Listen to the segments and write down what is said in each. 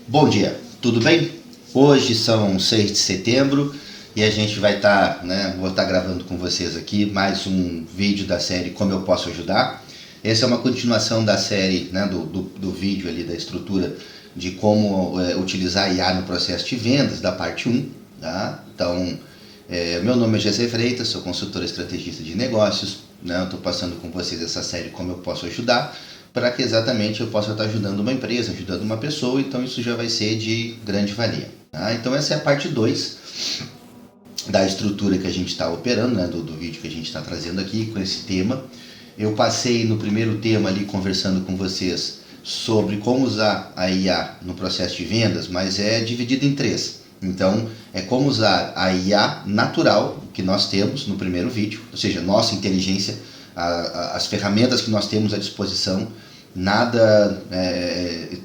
Bom dia, tudo bem? Hoje são 6 de setembro e a gente vai estar, vou estar gravando com vocês aqui mais um vídeo da série Como Eu Posso Ajudar. Essa é uma continuação da série, do vídeo ali, da estrutura de como utilizar a IA no processo de vendas, da parte 1. Tá? Então, meu nome é Gessé Freitas, sou consultor estrategista de negócios. Estou passando com vocês essa série Como Eu Posso Ajudar, para que exatamente eu possa estar ajudando uma empresa, ajudando uma pessoa, então isso já vai ser de grande valia. Tá? Então essa é a parte 2 da estrutura que a gente está operando, do vídeo que a gente está trazendo aqui com esse tema. Eu passei no primeiro tema ali conversando com vocês sobre como usar a IA no processo de vendas, mas é dividido em 3. Então, é como usar a IA natural que nós temos no primeiro vídeo, ou seja, nossa inteligência, as ferramentas que nós temos à disposição, nada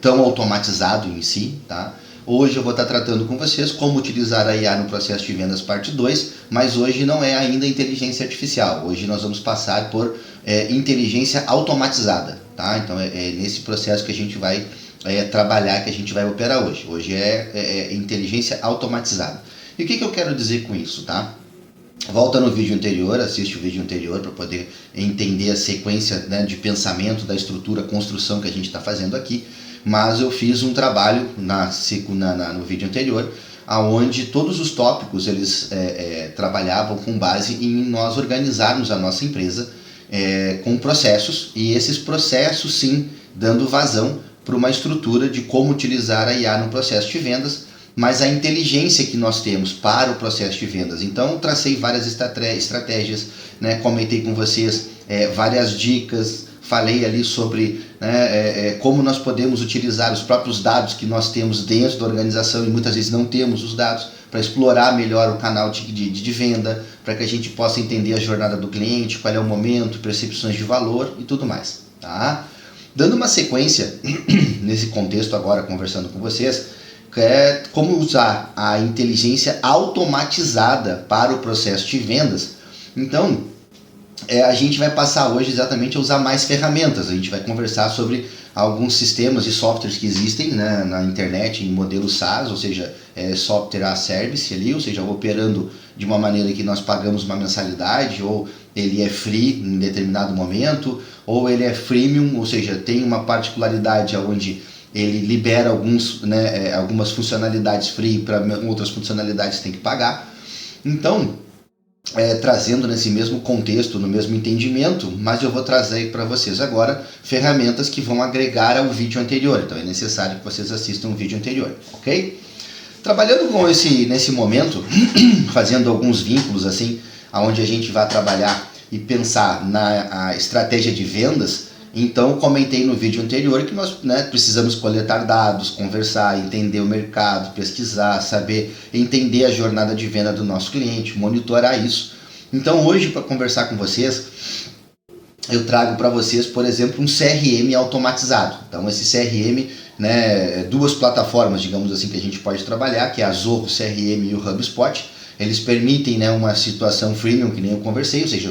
tão automatizado em si, tá? Hoje eu vou estar tratando com vocês como utilizar a IA no processo de vendas parte 2, mas hoje não é ainda inteligência artificial, hoje nós vamos passar por inteligência automatizada, tá? Então é nesse processo que a gente vai trabalhar, que a gente vai operar hoje. Hoje é inteligência automatizada. E o que eu quero dizer com isso, tá? Volta no vídeo anterior, assiste o vídeo anterior para poder entender a sequência de pensamento, da estrutura, construção que a gente está fazendo aqui. Mas eu fiz um trabalho no vídeo anterior, onde todos os tópicos eles trabalhavam com base em nós organizarmos a nossa empresa com processos, e esses processos sim dando vazão para uma estrutura de como utilizar a IA no processo de vendas, mas a inteligência que nós temos para o processo de vendas. Então, tracei várias estratégias, comentei com vocês várias dicas, falei ali sobre como nós podemos utilizar os próprios dados que nós temos dentro da organização, e muitas vezes não temos os dados, para explorar melhor o canal de venda, para que a gente possa entender a jornada do cliente, qual é o momento, percepções de valor e tudo mais. Tá? Dando uma sequência nesse contexto agora, conversando com vocês, como usar a inteligência automatizada para o processo de vendas. Então, a gente vai passar hoje exatamente a usar mais ferramentas. A gente vai conversar sobre alguns sistemas e softwares que existem na internet em modelo SaaS, ou seja, software as service ali, ou seja, operando de uma maneira que nós pagamos uma mensalidade, ou ele é free em determinado momento, ou ele é freemium, ou seja, tem uma particularidade onde ele libera algumas funcionalidades free, para outras funcionalidades tem que pagar. Então, trazendo nesse mesmo contexto, no mesmo entendimento, mas eu vou trazer para vocês agora ferramentas que vão agregar ao vídeo anterior. Então é necessário que vocês assistam o vídeo anterior, ok? Trabalhando com nesse momento, fazendo alguns vínculos assim, onde a gente vai trabalhar e pensar na estratégia de vendas. Então, comentei no vídeo anterior que nós precisamos coletar dados, conversar, entender o mercado, pesquisar, saber entender a jornada de venda do nosso cliente, monitorar isso. Então, hoje, para conversar com vocês, eu trago para vocês, por exemplo, um CRM automatizado. Então, esse CRM, duas plataformas, digamos assim, que a gente pode trabalhar, que é a Zoho CRM e o HubSpot. Eles permitem uma situação freemium, que nem eu conversei, ou seja,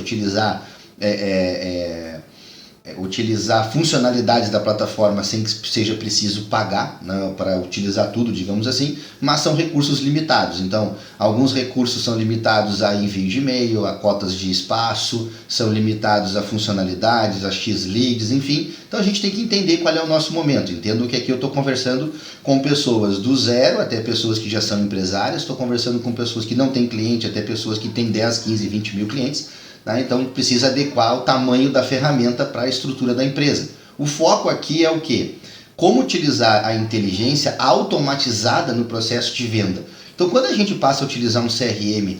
utilizar funcionalidades da plataforma sem que seja preciso pagar para utilizar tudo, digamos assim, mas são recursos limitados. Então, alguns recursos são limitados a envio de e-mail, a cotas de espaço, são limitados a funcionalidades, a X-Leads, enfim. Então, a gente tem que entender qual é o nosso momento. Entendo que aqui eu estou conversando com pessoas do zero até pessoas que já são empresárias, estou conversando com pessoas que não têm cliente até pessoas que têm 10, 15, 20 mil clientes. Então precisa adequar o tamanho da ferramenta para a estrutura da empresa. O foco aqui é o quê? Como utilizar a inteligência automatizada no processo de venda. Então, quando a gente passa a utilizar um CRM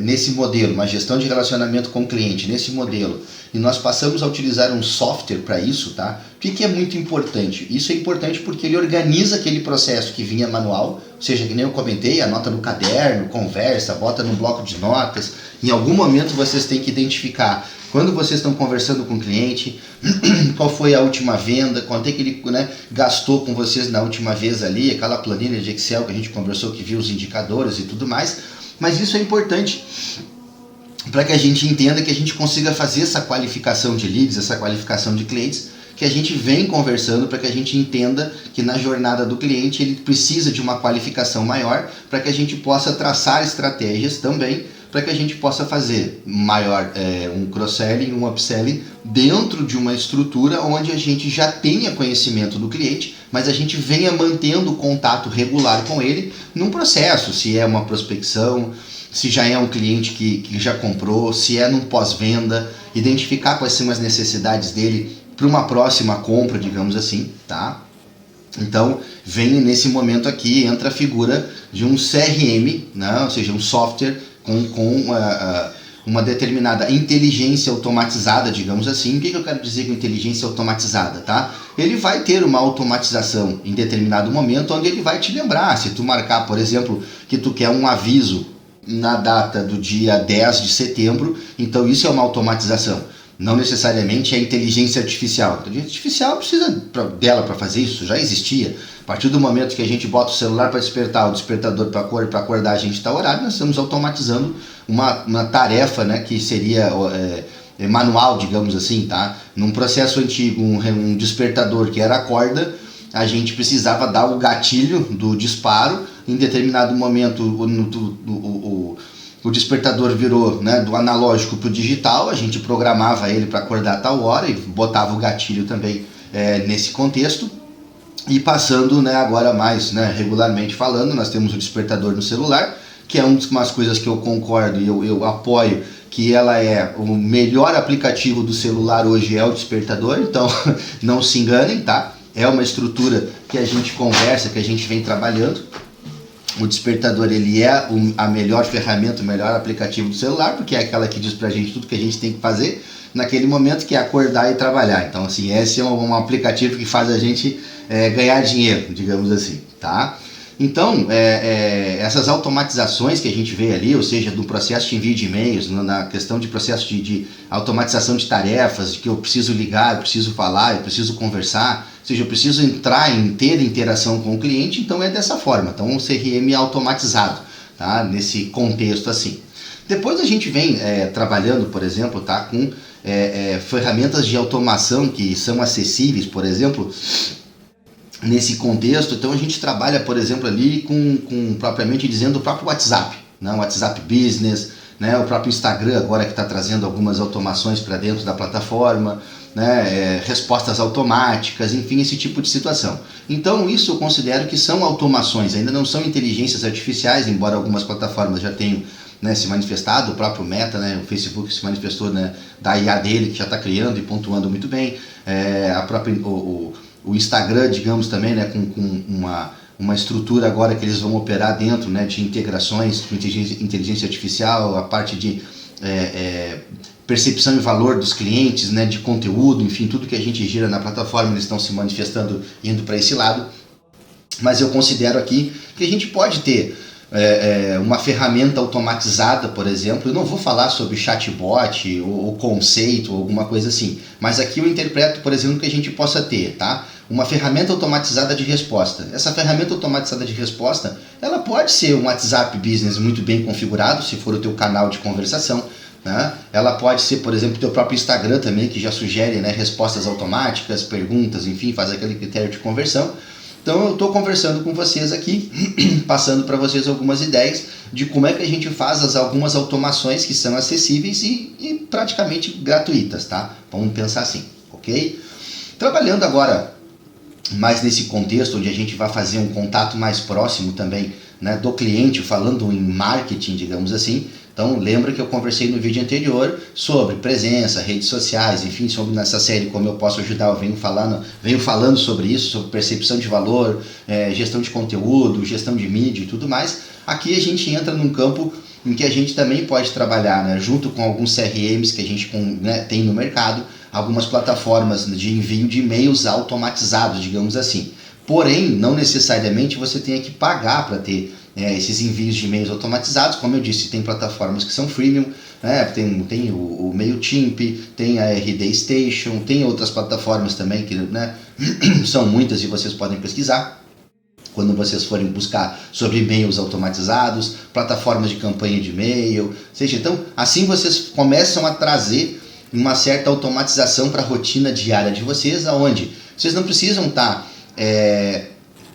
nesse modelo, uma gestão de relacionamento com o cliente nesse modelo, e nós passamos a utilizar um software para isso, tá? O que é muito importante? Isso é importante porque ele organiza aquele processo que vinha manual, ou seja, que nem eu comentei, anota no caderno, conversa, bota no bloco de notas. Em algum momento vocês têm que identificar quando vocês estão conversando com o cliente, qual foi a última venda, quanto é que ele gastou com vocês na última vez ali, aquela planilha de Excel que a gente conversou, que viu os indicadores e tudo mais. Mas isso é importante para que a gente entenda, que a gente consiga fazer essa qualificação de leads, essa qualificação de clientes, que a gente vem conversando para que a gente entenda que na jornada do cliente ele precisa de uma qualificação maior para que a gente possa traçar estratégias também para que a gente possa fazer maior um cross-selling, um upselling dentro de uma estrutura onde a gente já tenha conhecimento do cliente, mas a gente venha mantendo contato regular com ele num processo, se é uma prospecção, se já é um cliente que já comprou, se é num pós-venda, identificar quais são as necessidades dele para uma próxima compra, digamos assim, tá? Então, vem nesse momento aqui, entra a figura de um CRM, né? Ou seja, um software com uma determinada inteligência automatizada, digamos assim. O que eu quero dizer com inteligência automatizada, tá? Ele vai ter uma automatização em determinado momento, onde ele vai te lembrar, se tu marcar, por exemplo, que tu quer um aviso na data do dia 10 de setembro, então isso é uma automatização. Não necessariamente é inteligência artificial. A inteligência artificial precisa dela para fazer isso, já existia. A partir do momento que a gente bota o celular para despertar, o despertador para acordar a gente está horário, nós estamos automatizando uma tarefa, né, que seria manual, digamos assim, tá? Num processo antigo, um despertador que era a corda, a gente precisava dar o gatilho do disparo, em determinado momento o despertador virou, né, do analógico para o digital, a gente programava ele para acordar a tal hora e botava o gatilho também nesse contexto. E passando, né, agora mais, né, regularmente falando, nós temos o despertador no celular, que é umas coisas que eu concordo e eu apoio, que ela é o melhor aplicativo do celular hoje é o despertador, então não se enganem, tá? É uma estrutura que a gente conversa, que a gente vem trabalhando. O despertador ele é a melhor ferramenta, o melhor aplicativo do celular, porque é aquela que diz pra gente tudo que a gente tem que fazer naquele momento, que é acordar e trabalhar. Então, assim, esse é um aplicativo que faz a gente ganhar dinheiro, digamos assim, tá? Então, essas automatizações que a gente vê ali, ou seja, do processo de envio de e-mails, na questão de processo de automatização de tarefas, de que eu preciso ligar, eu preciso falar, eu preciso conversar, ou seja, eu preciso entrar em ter interação com o cliente, então é dessa forma. Então, um CRM automatizado, tá? Nesse contexto assim. Depois a gente vem trabalhando, por exemplo, tá? Com ferramentas de automação que são acessíveis, por exemplo, nesse contexto. Então a gente trabalha, por exemplo, ali com propriamente dizendo o próprio WhatsApp, né? O WhatsApp Business, né? O próprio Instagram agora que está trazendo algumas automações para dentro da plataforma, né? Respostas automáticas, enfim, esse tipo de situação. Então isso eu considero que são automações, ainda não são inteligências artificiais, embora algumas plataformas já tenham, né, se manifestado, o próprio Meta, né, o Facebook se manifestou, né, da IA dele, que já está criando e pontuando muito bem, a própria, o Instagram, digamos também, né, com uma estrutura agora que eles vão operar dentro, né, de integrações com inteligência artificial, a parte de percepção e valor dos clientes, né, de conteúdo, enfim, tudo que a gente gira na plataforma, eles estão se manifestando indo para esse lado. Mas eu considero aqui que a gente pode ter uma ferramenta automatizada, por exemplo. Eu não vou falar sobre chatbot ou conceito ou alguma coisa assim, mas aqui eu interpreto, por exemplo, que a gente possa ter, tá? Uma ferramenta automatizada de resposta. Essa ferramenta automatizada de resposta, ela pode ser um WhatsApp Business muito bem configurado, se for o teu canal de conversação, né? Ela pode ser, por exemplo, o teu próprio Instagram também, que já sugere, né, respostas automáticas, perguntas, enfim, faz aquele critério de conversão. Então eu estou conversando com vocês aqui, passando para vocês algumas ideias de como é que a gente faz algumas automações que são acessíveis e praticamente gratuitas, tá? Vamos pensar assim, ok? Trabalhando agora mais nesse contexto, onde a gente vai fazer um contato mais próximo também, né, do cliente, falando em marketing, digamos assim. Então lembra que eu conversei no vídeo anterior sobre presença, redes sociais, enfim, sobre nessa série como eu posso ajudar, eu venho falando sobre isso, sobre percepção de valor, gestão de conteúdo, gestão de mídia e tudo mais. Aqui a gente entra num campo em que a gente também pode trabalhar, né, junto com alguns CRMs que a gente tem no mercado, algumas plataformas de envio de e-mails automatizados, digamos assim. Porém, não necessariamente você tenha que pagar para ter esses envios de e-mails automatizados. Como eu disse, tem plataformas que são freemium, né? Tem o MailChimp, tem a RD Station, tem outras plataformas também que, né, são muitas e vocês podem pesquisar quando vocês forem buscar sobre e-mails automatizados, plataformas de campanha de e-mail, seja, então assim vocês começam a trazer uma certa automatização para a rotina diária de vocês, aonde vocês não precisam estar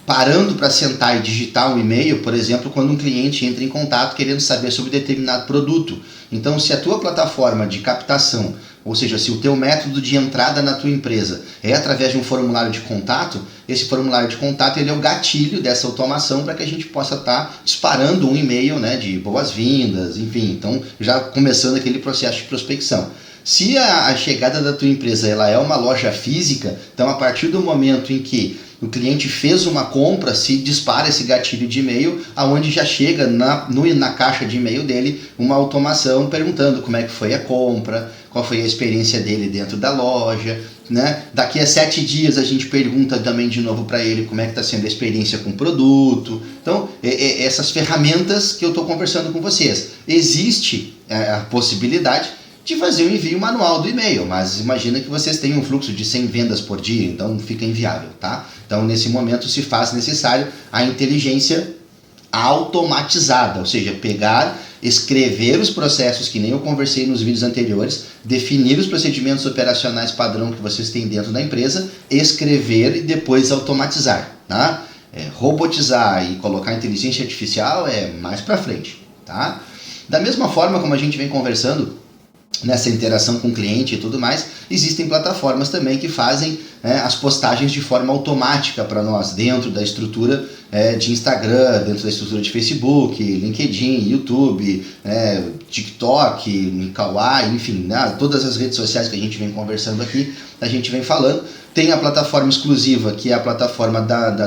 parando para sentar e digitar um e-mail, por exemplo, quando um cliente entra em contato querendo saber sobre determinado produto. Então, se a tua plataforma de captação, ou seja, se o teu método de entrada na tua empresa é através de um formulário de contato, esse formulário de contato ele é o gatilho dessa automação para que a gente possa estar disparando um e-mail, né, de boas-vindas, enfim, então já começando aquele processo de prospecção. Se a chegada da tua empresa ela é uma loja física, então a partir do momento em que o cliente fez uma compra, se dispara esse gatilho de e-mail, aonde já chega na caixa de e-mail dele uma automação perguntando como é que foi a compra, qual foi a experiência dele dentro da loja, né? Daqui a 7 dias a gente pergunta também de novo para ele como é que está sendo a experiência com o produto. Então, essas ferramentas que eu estou conversando com vocês. Existe a possibilidade de fazer o envio manual do e-mail, mas imagina que vocês têm um fluxo de 100 vendas por dia, então fica inviável, tá? Então, nesse momento se faz necessário a inteligência automatizada, ou seja, pegar, escrever os processos, que nem eu conversei nos vídeos anteriores, definir os procedimentos operacionais padrão que vocês têm dentro da empresa, escrever e depois automatizar, tá? Robotizar e colocar inteligência artificial é mais para frente, tá? Da mesma forma como a gente vem conversando nessa interação com o cliente e tudo mais, existem plataformas também que fazem as postagens de forma automática para nós, dentro da estrutura de Instagram, dentro da estrutura de Facebook, LinkedIn, YouTube, TikTok, Kawaii, enfim, todas as redes sociais que a gente vem conversando aqui, a gente vem falando. Tem a plataforma exclusiva, que é a plataforma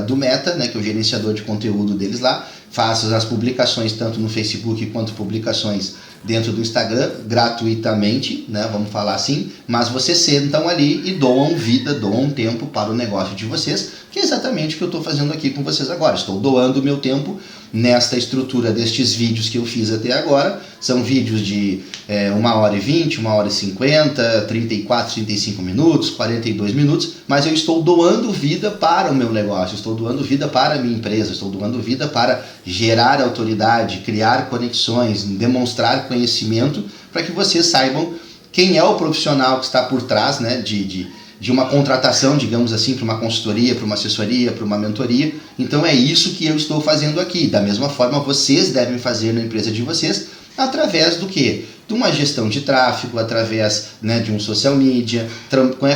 do Meta, né, que é o gerenciador de conteúdo deles lá, faz as publicações tanto no Facebook quanto publicações dentro do Instagram, gratuitamente, né, vamos falar assim, mas vocês sentam ali e doam vida, doam tempo para o negócio de vocês, que é exatamente o que eu estou fazendo aqui com vocês agora. Estou doando o meu tempo nesta estrutura destes vídeos que eu fiz até agora. São vídeos de 1h20, 1h50, 34, 35 minutos, 42 minutos, mas eu estou doando vida para o meu negócio, estou doando vida para a minha empresa, estou doando vida para gerar autoridade, criar conexões, demonstrar conhecimento, para que vocês saibam quem é o profissional que está por trás, né, de uma contratação, digamos assim, para uma consultoria, para uma assessoria, para uma mentoria. Então é isso que eu estou fazendo aqui. Da mesma forma, vocês devem fazer na empresa de vocês, através do quê? De uma gestão de tráfego, através, né, de um social media,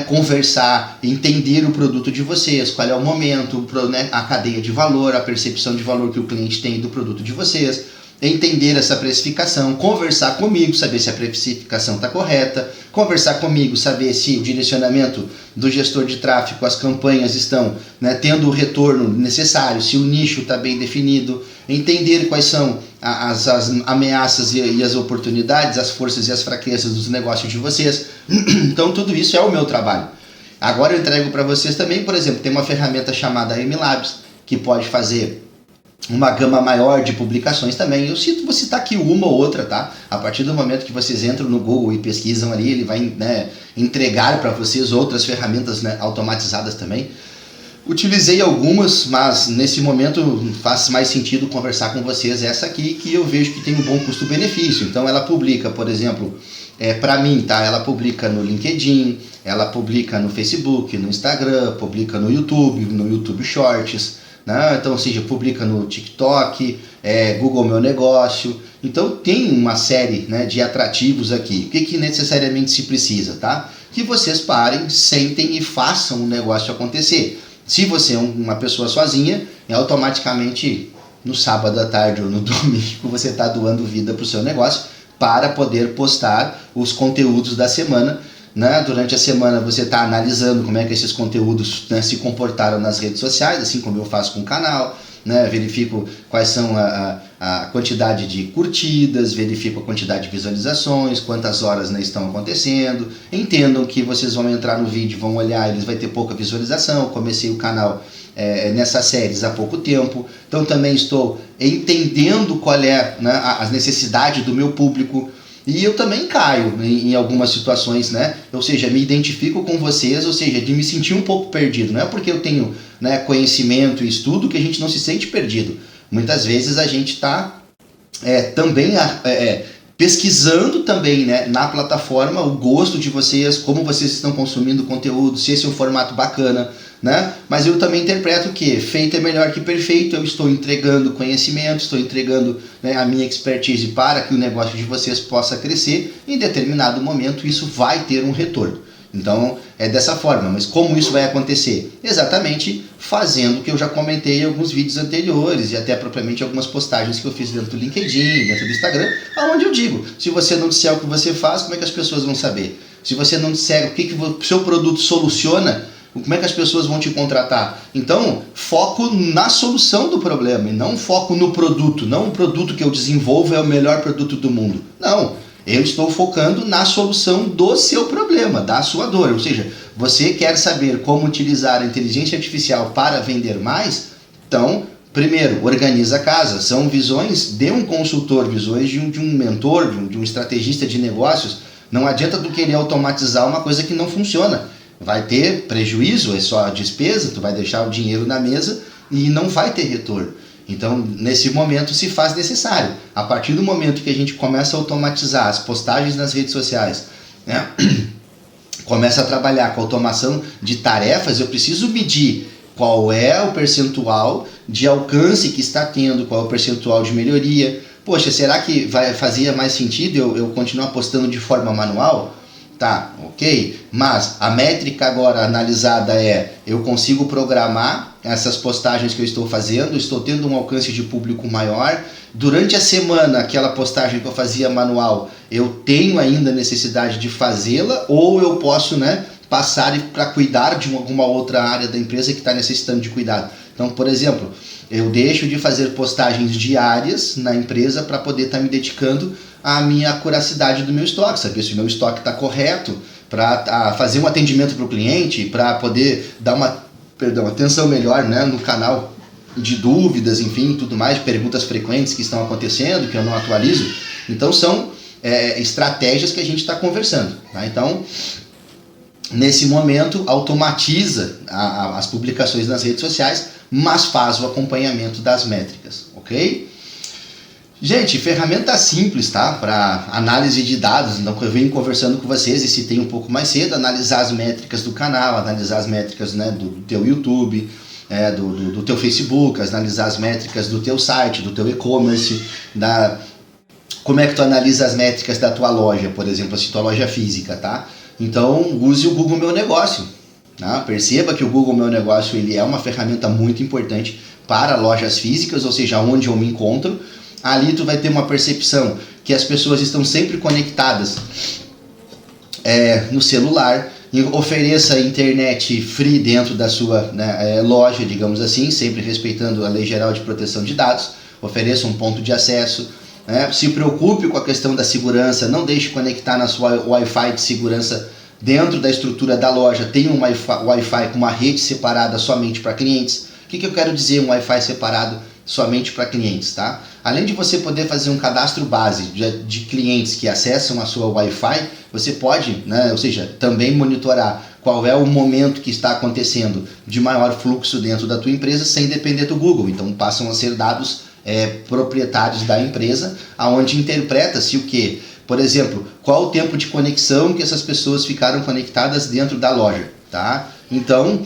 conversar, entender o produto de vocês, qual é o momento, né, a cadeia de valor, a percepção de valor que o cliente tem do produto de vocês, entender essa precificação, conversar comigo, saber se a precificação está correta, conversar comigo, saber se o direcionamento do gestor de tráfego, as campanhas estão, né, tendo o retorno necessário, se o nicho está bem definido, entender quais são as ameaças e as oportunidades, as forças e as fraquezas dos negócios de vocês. Então tudo isso é o meu trabalho. Agora eu entrego para vocês também, por exemplo, tem uma ferramenta chamada MLabs, que pode fazer uma gama maior de publicações também. Vou citar aqui uma ou outra, tá? A partir do momento que vocês entram no Google e pesquisam ali, ele vai, né, entregar para vocês outras ferramentas, né, automatizadas também. Utilizei algumas, mas nesse momento faz mais sentido conversar com vocês essa aqui, que eu vejo que tem um bom custo-benefício. Então ela publica, por exemplo, para mim, tá? Ela publica no LinkedIn, ela publica no Facebook, no Instagram, publica no YouTube Shorts, né? Então, ou seja, publica no TikTok, Google Meu Negócio. Então tem uma série, né, de atrativos aqui. O que necessariamente se precisa, tá? Que vocês parem, sentem e façam o negócio acontecer. Se você é uma pessoa sozinha, automaticamente no sábado à tarde ou no domingo você está doando vida para o seu negócio para poder postar os conteúdos da semana, né? Durante a semana você está analisando como é que esses conteúdos, né, se comportaram nas redes sociais, assim como eu faço com o canal, né? Verifico quais são a quantidade de curtidas, verifico a quantidade de visualizações, quantas horas, né, estão acontecendo. Entendam que vocês vão entrar no vídeo, vão olhar, eles vai ter pouca visualização. Comecei o canal nessas séries há pouco tempo, então também estou entendendo qual é, né, as necessidades do meu público. E eu também caio em algumas situações, né? Ou seja, me identifico com vocês, ou seja, de me sentir um pouco perdido. Não é porque eu tenho, né, conhecimento e estudo que a gente não se sente perdido. Muitas vezes a gente está também pesquisando também, né, na plataforma o gosto de vocês, como vocês estão consumindo conteúdo, se esse é um formato bacana, né? Mas eu também interpreto que feito é melhor que perfeito. Eu estou entregando conhecimento, estou entregando, né, a minha expertise para que o negócio de vocês possa crescer. Em determinado momento isso vai ter um retorno. Então é dessa forma, mas como isso vai acontecer? Exatamente fazendo o que eu já comentei em alguns vídeos anteriores e até propriamente algumas postagens que eu fiz dentro do LinkedIn, dentro do Instagram, onde eu digo, se você não disser o que você faz, como é que as pessoas vão saber? Se você não disser o que o seu produto soluciona, como é que as pessoas vão te contratar? Então, foco na solução do problema e não foco no produto. Não o produto que eu desenvolvo é o melhor produto do mundo. Não. Eu estou focando na solução do seu problema, da sua dor. Ou seja, você quer saber como utilizar a inteligência artificial para vender mais? Então, primeiro, organiza a casa. São visões de um consultor, visões de um mentor, de um estrategista de negócios. Não adianta tu querer automatizar uma coisa que não funciona. Vai ter prejuízo, é só a despesa, tu vai deixar o dinheiro na mesa e não vai ter retorno. Então, nesse momento se faz necessário. A partir do momento que a gente começa a automatizar as postagens nas redes sociais, né, começa a trabalhar com a automação de tarefas, eu preciso medir qual é o percentual de alcance que está tendo, qual é o percentual de melhoria. Poxa, será que fazia mais sentido eu continuar postando de forma manual? Tá, ok, mas a métrica agora analisada é, eu consigo programar essas postagens que eu estou fazendo, estou tendo um alcance de público maior, durante a semana aquela postagem que eu fazia manual, eu tenho ainda necessidade de fazê-la ou eu posso, né, passar para cuidar de alguma outra área da empresa que está necessitando de cuidado. Então, por exemplo, eu deixo de fazer postagens diárias na empresa para poder estar me dedicando à minha acuracidade do meu estoque, saber se o meu estoque está correto, para fazer um atendimento para o cliente, para poder dar uma atenção melhor, né, no canal de dúvidas, enfim, tudo mais, perguntas frequentes que estão acontecendo, que eu não atualizo. Então são estratégias que a gente está conversando. Tá? Então, nesse momento, automatiza as publicações nas redes sociais, mas faz o acompanhamento das métricas, ok? Gente, ferramenta simples, tá? Para análise de dados. Então, eu venho conversando com vocês e citei um pouco mais cedo, analisar as métricas do canal, analisar as métricas, né, do teu YouTube, do teu Facebook, analisar as métricas do teu site, do teu e-commerce, como é que tu analisa as métricas da tua loja, por exemplo, se tua loja é física, tá? Então, use o Google Meu Negócio. Tá? Perceba que o Google Meu Negócio ele é uma ferramenta muito importante para lojas físicas, ou seja, onde eu me encontro. Ali tu vai ter uma percepção que as pessoas estão sempre conectadas no celular, ofereça internet free dentro da sua, né, loja, digamos assim, sempre respeitando a Lei Geral de Proteção de Dados, ofereça um ponto de acesso, né, se preocupe com a questão da segurança, não deixe conectar na sua Wi-Fi de segurança dentro da estrutura da loja, tenha um Wi-Fi com uma rede separada somente para clientes. O que eu quero dizer um Wi-Fi separado somente para clientes, tá? Além de você poder fazer um cadastro base de clientes que acessam a sua Wi-Fi, você pode, né, ou seja, também monitorar qual é o momento que está acontecendo de maior fluxo dentro da tua empresa sem depender do Google. Então passam a ser dados proprietários da empresa, aonde interpreta-se o quê? Por exemplo, qual o tempo de conexão que essas pessoas ficaram conectadas dentro da loja, tá? Então,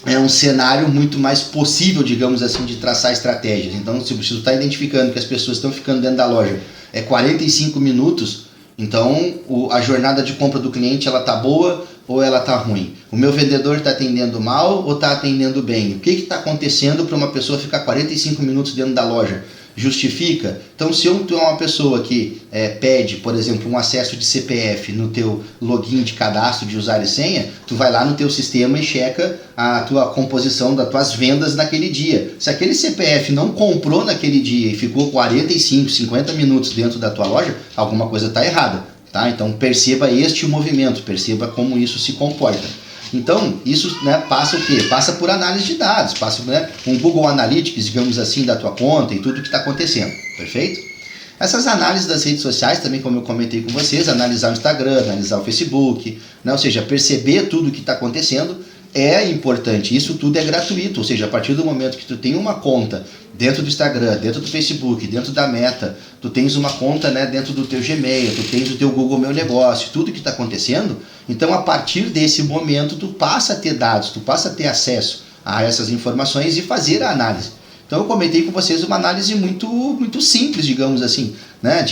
é um cenário muito mais possível, digamos assim, de traçar estratégias. Então, se você está identificando que as pessoas estão ficando dentro da loja 45 minutos, então a jornada de compra do cliente ela está boa ou ela está ruim? O meu vendedor está atendendo mal ou está atendendo bem? O que está acontecendo para uma pessoa ficar 45 minutos dentro da loja? Justifica? Então, se tu é uma pessoa que pede, por exemplo, um acesso de CPF no teu login de cadastro de usuário e senha, tu vai lá no teu sistema e checa a tua composição das tuas vendas naquele dia. Se aquele CPF não comprou naquele dia e ficou 45, 50 minutos dentro da tua loja, alguma coisa está errada, tá? Então, perceba este movimento, perceba como isso se comporta. Então, isso, né, passa o quê? Passa por análise de dados, passa, né, um Google Analytics, digamos assim, da tua conta e tudo que está acontecendo, perfeito? Essas análises das redes sociais, também como eu comentei com vocês, analisar o Instagram, analisar o Facebook, né, ou seja, perceber tudo o que está acontecendo é importante. Isso tudo é gratuito, ou seja, a partir do momento que tu tem uma conta dentro do Instagram, dentro do Facebook, dentro da Meta, tu tens uma conta, né, dentro do teu Gmail, tu tens o teu Google Meu Negócio, tudo que está acontecendo. Então, a partir desse momento, tu passa a ter dados, tu passa a ter acesso a essas informações e fazer a análise. Então, eu comentei com vocês uma análise muito simples, digamos assim, né?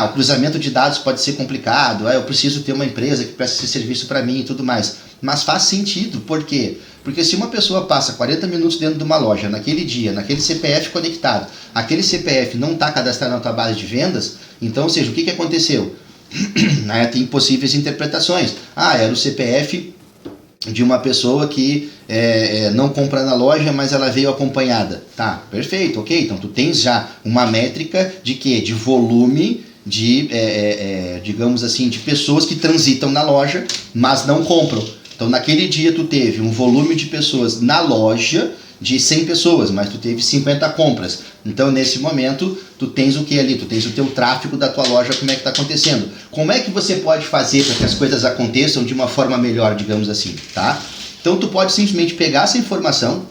O cruzamento de dados pode ser complicado, eu preciso ter uma empresa que preste esse serviço para mim e tudo mais. Mas faz sentido, por quê? Porque se uma pessoa passa 40 minutos dentro de uma loja, naquele dia, naquele CPF conectado, aquele CPF não está cadastrado na tua base de vendas, então, ou seja, o que aconteceu? Tem possíveis interpretações. Era o CPF de uma pessoa que não compra na loja, mas ela veio acompanhada. Tá, perfeito, ok. Então tu tens já uma métrica de quê? De volume digamos assim, de pessoas que transitam na loja, mas não compram. Então naquele dia tu teve um volume de pessoas na loja de 100 pessoas, mas tu teve 50 compras. Então nesse momento tu tens o que ali? Tu tens o teu tráfego da tua loja, como é que está acontecendo. Como é que você pode fazer para que as coisas aconteçam de uma forma melhor, digamos assim, tá? Então tu pode simplesmente pegar essa informação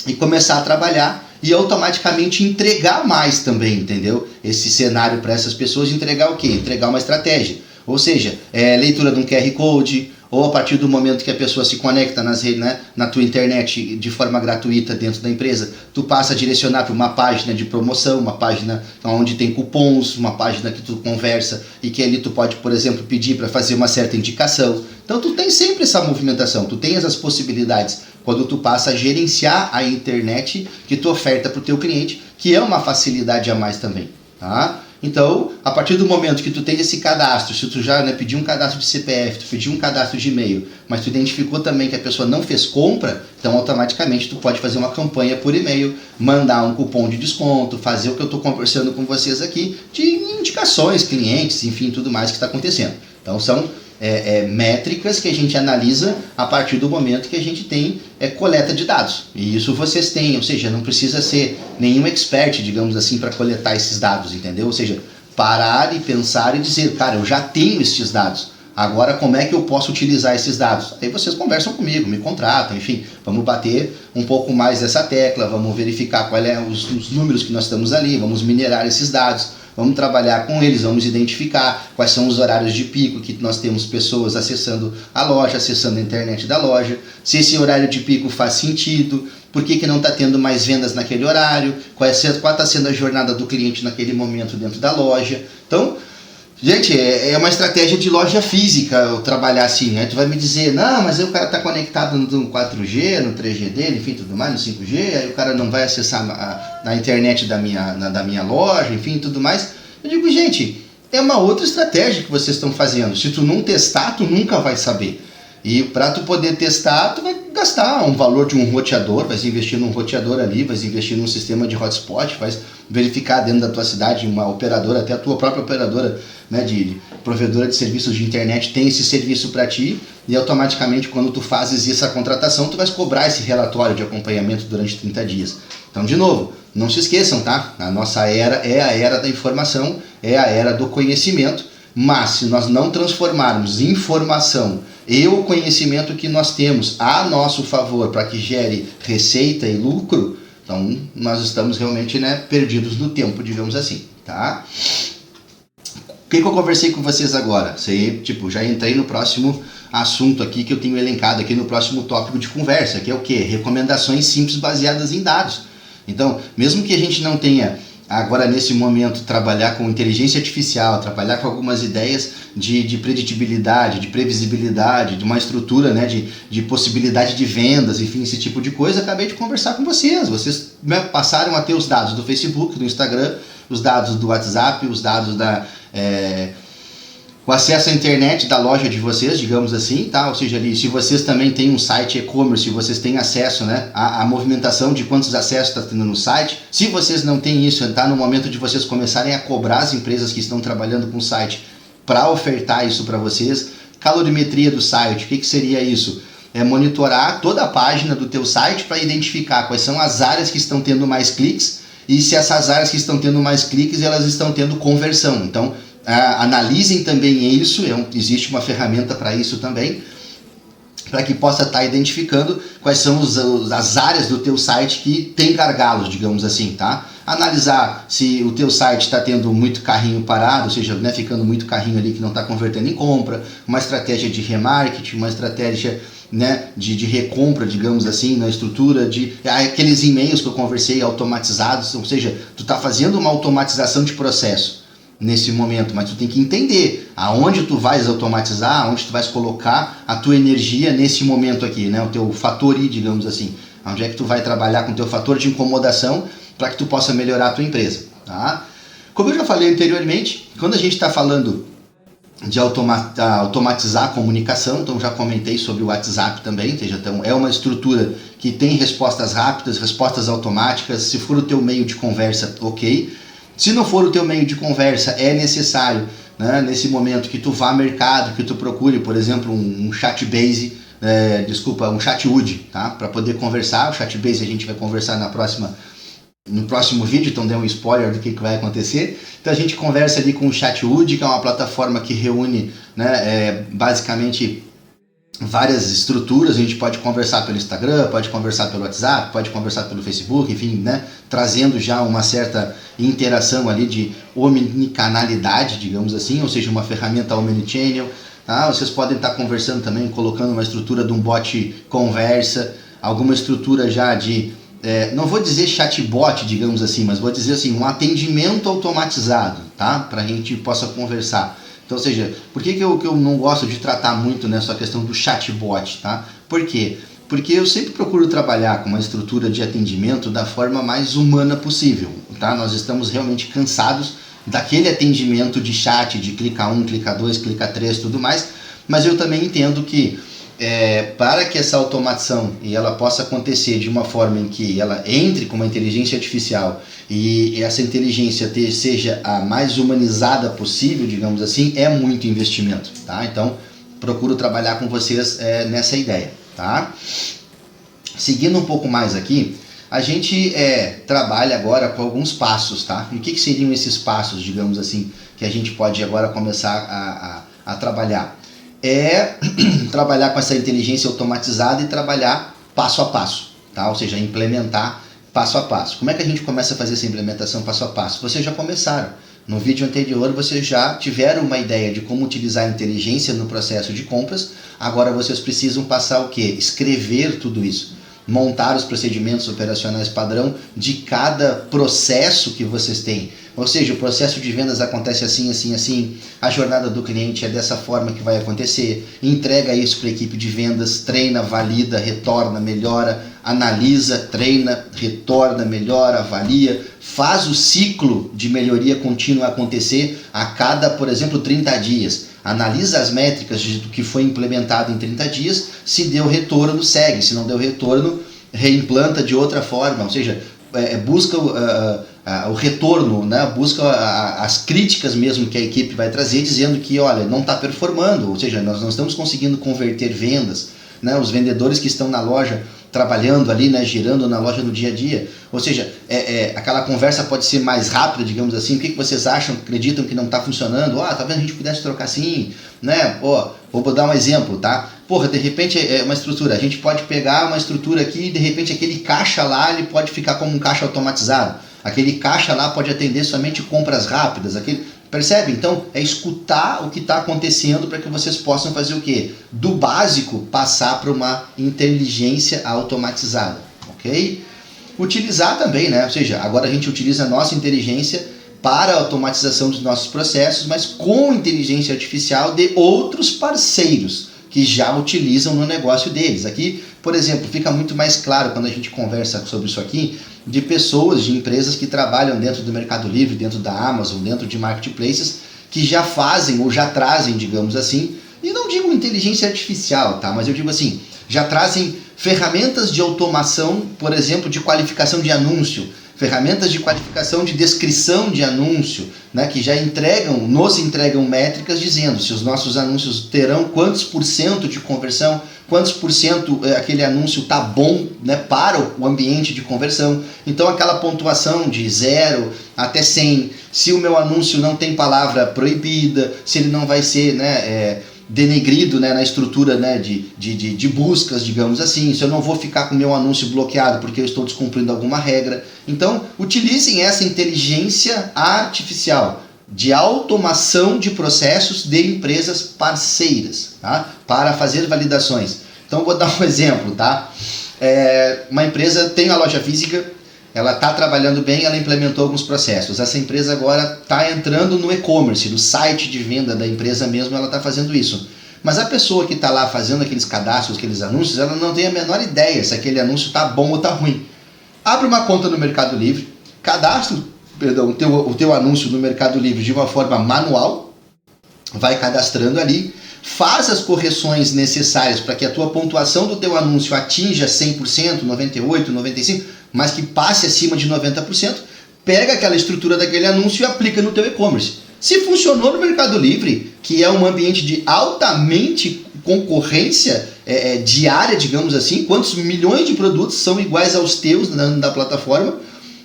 e começar a trabalhar e automaticamente entregar mais também, entendeu? Esse cenário para essas pessoas, entregar o quê? Entregar uma estratégia. Ou seja, leitura de um QR Code, ou a partir do momento que a pessoa se conecta nas redes, né, na tua internet de forma gratuita dentro da empresa, tu passa a direcionar para uma página de promoção, uma página onde tem cupons, uma página que tu conversa e que ali tu pode, por exemplo, pedir para fazer uma certa indicação. Então tu tem sempre essa movimentação, tu tens as possibilidades quando tu passa a gerenciar a internet que tu oferta para o teu cliente, que é uma facilidade a mais também, tá? Então, a partir do momento que tu tem esse cadastro, se tu já pediu um cadastro de CPF, tu pediu um cadastro de e-mail, mas tu identificou também que a pessoa não fez compra, então automaticamente tu pode fazer uma campanha por e-mail, mandar um cupom de desconto, fazer o que eu estou conversando com vocês aqui, de indicações, clientes, enfim, tudo mais que está acontecendo. Então são métricas que a gente analisa a partir do momento que a gente tem coleta de dados. E isso vocês têm, ou seja, não precisa ser nenhum expert, digamos assim, para coletar esses dados, entendeu? Ou seja, parar e pensar e dizer, cara, eu já tenho esses dados, agora como é que eu posso utilizar esses dados? Aí vocês conversam comigo, me contratam, enfim, vamos bater um pouco mais dessa tecla, vamos verificar quais os números que nós estamos ali, vamos minerar esses dados, vamos trabalhar com eles, vamos identificar quais são os horários de pico que nós temos pessoas acessando a loja, acessando a internet da loja, se esse horário de pico faz sentido, por que não está tendo mais vendas naquele horário, qual está sendo a jornada do cliente naquele momento dentro da loja. Então, gente, é uma estratégia de loja física eu trabalhar assim, né? Tu vai me dizer, não, mas aí o cara está conectado no 4G, no 3G dele, enfim, tudo mais, no 5G, aí o cara não vai acessar na internet da minha loja, enfim, tudo mais. Eu digo, gente, é uma outra estratégia que vocês estão fazendo. Se tu não testar, tu nunca vai saber. E para tu poder testar, tu vai gastar um valor de um roteador, vai investir num roteador ali, vai investir num sistema de hotspot, vai verificar dentro da tua cidade uma operadora, até a tua própria operadora, né, de provedora de serviços de internet tem esse serviço para ti e automaticamente quando tu fazes essa contratação, tu vais cobrar esse relatório de acompanhamento durante 30 dias. Então, de novo, não se esqueçam, tá? A nossa era é a era da informação, é a era do conhecimento, mas se nós não transformarmos informação e o conhecimento que nós temos a nosso favor para que gere receita e lucro, então nós estamos realmente, né, perdidos no tempo, digamos assim, tá? O que eu conversei com vocês agora? Já entrei no próximo assunto aqui que eu tenho elencado aqui no próximo tópico de conversa, que é o quê? Recomendações simples baseadas em dados. Então, mesmo que a gente não tenha agora nesse momento trabalhar com inteligência artificial, trabalhar com algumas ideias de preditibilidade, de previsibilidade, de uma estrutura, né, de possibilidade de vendas, enfim, esse tipo de coisa, acabei de conversar com vocês. Vocês passaram a ter os dados do Facebook, do Instagram, os dados do WhatsApp, os dados o acesso à internet da loja de vocês, digamos assim, tá? Ou seja, ali, se vocês também têm um site e-commerce, vocês têm acesso, né, à movimentação de quantos acessos está tendo no site. Se vocês não têm isso, está no momento de vocês começarem a cobrar as empresas que estão trabalhando com o site para ofertar isso para vocês. Calorimetria do site, o que seria isso? É monitorar toda a página do teu site para identificar quais são as áreas que estão tendo mais cliques e se essas áreas que estão tendo mais cliques, elas estão tendo conversão. Então, analisem também isso, existe uma ferramenta para isso também. para que possa estar identificando quais são as áreas do teu site que tem gargalos, digamos assim, tá? Analisar se o teu site está tendo muito carrinho parado, ou seja, né, ficando muito carrinho ali que não está convertendo em compra, uma estratégia de remarketing, uma estratégia, né, de recompra, digamos assim, na estrutura de aqueles e-mails que eu conversei automatizados, ou seja, tu está fazendo uma automatização de processo nesse momento, mas tu tem que entender aonde tu vais automatizar, aonde tu vais colocar a tua energia nesse momento aqui, né? O teu fator I, digamos assim, onde é que tu vai trabalhar com o teu fator de incomodação para que tu possa melhorar a tua empresa, tá? Como eu já falei anteriormente, quando a gente está falando de automatizar a comunicação, então já comentei sobre o WhatsApp também, então é uma estrutura que tem respostas rápidas, respostas automáticas. Se for o teu meio de conversa, ok. Se não for o teu meio de conversa, é necessário, né, nesse momento que tu vá ao mercado, que tu procure, por exemplo, um Chatbase, um Chatwood, tá? Para poder conversar. O Chatbase a gente vai conversar no próximo vídeo, então dê um spoiler do que vai acontecer. Então a gente conversa ali com o Chatwood, que é uma plataforma que reúne, né, basicamente várias estruturas. A gente pode conversar pelo Instagram, pode conversar pelo WhatsApp, pode conversar pelo Facebook, enfim, né, trazendo já uma certa interação ali de omnicanalidade, digamos assim, ou seja, uma ferramenta omnichannel, tá? Vocês podem estar conversando também, colocando uma estrutura de um bot conversa, alguma estrutura já de, não vou dizer chatbot, digamos assim, mas vou dizer assim, um atendimento automatizado, tá? Para a gente possa conversar. Então, ou seja, por que eu não gosto de tratar muito nessa questão do chatbot, tá? Por quê? Porque eu sempre procuro trabalhar com uma estrutura de atendimento da forma mais humana possível, tá? Nós estamos realmente cansados daquele atendimento de chat, de clica 1, clica 2, clica 3, tudo mais, mas eu também entendo que para que essa automação e ela possa acontecer de uma forma em que ela entre com uma inteligência artificial e essa inteligência seja a mais humanizada possível, digamos assim, é muito investimento, tá? Então, procuro trabalhar com vocês nessa ideia, tá? Seguindo um pouco mais aqui, a gente trabalha agora com alguns passos, tá? E o que seriam esses passos, digamos assim, que a gente pode agora começar a trabalhar? Trabalhar com essa inteligência automatizada e trabalhar passo a passo, tá? Ou seja, implementar passo a passo. Como é que a gente começa a fazer essa implementação passo a passo? Vocês já começaram. No vídeo anterior vocês já tiveram uma ideia de como utilizar a inteligência no processo de compras. Agora vocês precisam passar o quê? Escrever tudo isso. Montar os procedimentos operacionais padrão de cada processo que vocês têm. Ou seja, o processo de vendas acontece assim, assim, assim, a jornada do cliente é dessa forma que vai acontecer, entrega isso para a equipe de vendas, treina, valida, retorna, melhora, analisa, treina, retorna, melhora, avalia, faz o ciclo de melhoria contínua acontecer a cada, por exemplo, 30 dias. Analisa as métricas do que foi implementado em 30 dias, se deu retorno, segue, se não deu retorno, reimplanta de outra forma, ou seja, busca o retorno, né? Busca as críticas mesmo que a equipe vai trazer, dizendo que, olha, não está performando, ou seja, nós não estamos conseguindo converter vendas, né? Os vendedores que estão na loja trabalhando ali, né, girando na loja no dia a dia, ou seja, aquela conversa pode ser mais rápida, digamos assim. O que vocês acham, acreditam que não está funcionando? Talvez a gente pudesse trocar assim, né? Vou dar um exemplo, tá? Porra, de repente uma estrutura, a gente pode pegar uma estrutura aqui e de repente aquele caixa lá, ele pode ficar como um caixa automatizado, aquele caixa lá pode atender somente compras rápidas, percebe? Então, é escutar o que está acontecendo para que vocês possam fazer o quê? Do básico, passar para uma inteligência automatizada, ok? Utilizar também, né? Ou seja, agora a gente utiliza a nossa inteligência para a automatização dos nossos processos, mas com inteligência artificial de outros parceiros que já utilizam no negócio deles. Aqui, por exemplo, fica muito mais claro quando a gente conversa sobre isso aqui, de pessoas, de empresas que trabalham dentro do Mercado Livre, dentro da Amazon, dentro de marketplaces, que já fazem ou já trazem, digamos assim, e não digo inteligência artificial, tá? Mas eu digo assim, já trazem ferramentas de automação, por exemplo, de qualificação de anúncio, ferramentas de qualificação de descrição de anúncio, né, que já nos entregam métricas dizendo se os nossos anúncios terão quantos % de conversão, quantos % aquele anúncio está bom, né, para o ambiente de conversão. Então aquela pontuação de 0 até 100, se o meu anúncio não tem palavra proibida, se ele não vai ser, né, denegrido, né, na estrutura, né, de buscas, digamos assim, se eu não vou ficar com o meu anúncio bloqueado porque eu estou descumprindo alguma regra. Então, utilizem essa inteligência artificial de automação de processos de empresas parceiras, tá? Para fazer validações. Então, vou dar um exemplo, tá? Uma empresa tem a loja física, ela está trabalhando bem, ela implementou alguns processos. Essa empresa agora está entrando no e-commerce, no site de venda da empresa mesmo, ela está fazendo isso. Mas a pessoa que está lá fazendo aqueles cadastros, aqueles anúncios, ela não tem a menor ideia se aquele anúncio está bom ou está ruim. Abre uma conta no Mercado Livre, cadastra o teu anúncio no Mercado Livre de uma forma manual, vai cadastrando ali, faz as correções necessárias para que a tua pontuação do teu anúncio atinja 100%, 98%, 95%, mas que passe acima de 90%, pega aquela estrutura daquele anúncio e aplica no teu e-commerce. Se funcionou no Mercado Livre, que é um ambiente de altamente concorrência diária, digamos assim, quantos milhões de produtos são iguais aos teus da plataforma,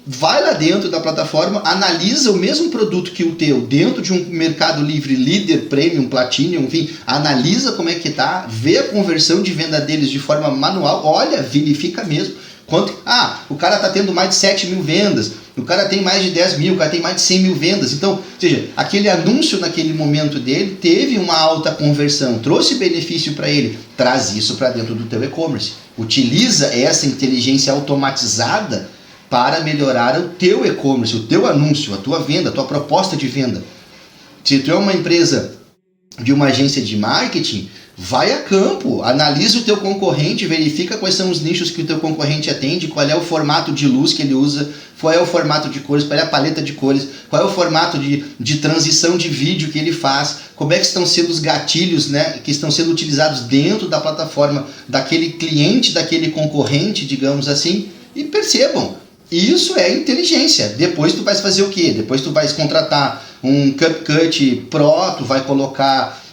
vai lá dentro da plataforma, analisa o mesmo produto que o teu dentro de um Mercado Livre líder, premium, platinum, enfim, analisa como é que tá, vê a conversão de venda deles de forma manual, olha, verifica mesmo. O cara tá tendo mais de 7 mil vendas, o cara tem mais de 10 mil, o cara tem mais de 100 mil vendas. Então, ou seja, aquele anúncio naquele momento dele teve uma alta conversão, trouxe benefício para ele, traz isso para dentro do teu e-commerce. Utiliza essa inteligência automatizada para melhorar o teu e-commerce, o teu anúncio, a tua venda, a tua proposta de venda. Se tu é uma empresa de uma agência de marketing, vai a campo, analisa o teu concorrente, verifica quais são os nichos que o teu concorrente atende, qual é o formato de luz que ele usa, qual é o formato de cores, qual é a paleta de cores, qual é o formato de transição de vídeo que ele faz, como é que estão sendo os gatilhos, né, que estão sendo utilizados dentro da plataforma daquele cliente, daquele concorrente, digamos assim, e percebam, isso é inteligência. Depois tu vai fazer o quê? Depois tu vai contratar um CapCut Pro, tu vai colocar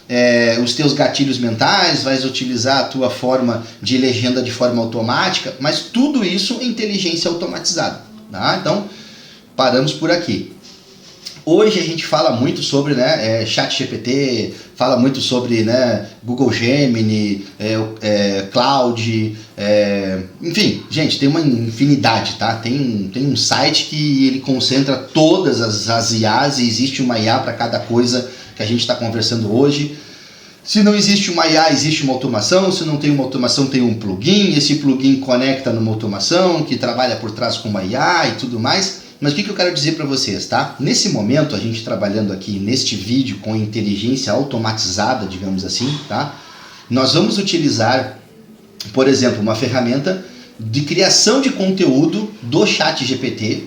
os teus gatilhos mentais, vais utilizar a tua forma de legenda de forma automática, mas tudo isso é inteligência automatizada, tá? Então, paramos por aqui. Hoje a gente fala muito sobre ChatGPT, fala muito sobre Google Gemini, Cloud, enfim, gente, tem uma infinidade, tá? Tem um site que ele concentra todas as IAs e existe uma IA para cada coisa que a gente está conversando hoje. Se não existe uma IA, existe uma automação. Se não tem uma automação, tem um plugin. Esse plugin conecta numa automação que trabalha por trás com uma IA e tudo mais. Mas o que eu quero dizer para vocês, tá? Nesse momento, a gente trabalhando aqui neste vídeo com inteligência automatizada, digamos assim, tá? Nós vamos utilizar, por exemplo, uma ferramenta de criação de conteúdo do ChatGPT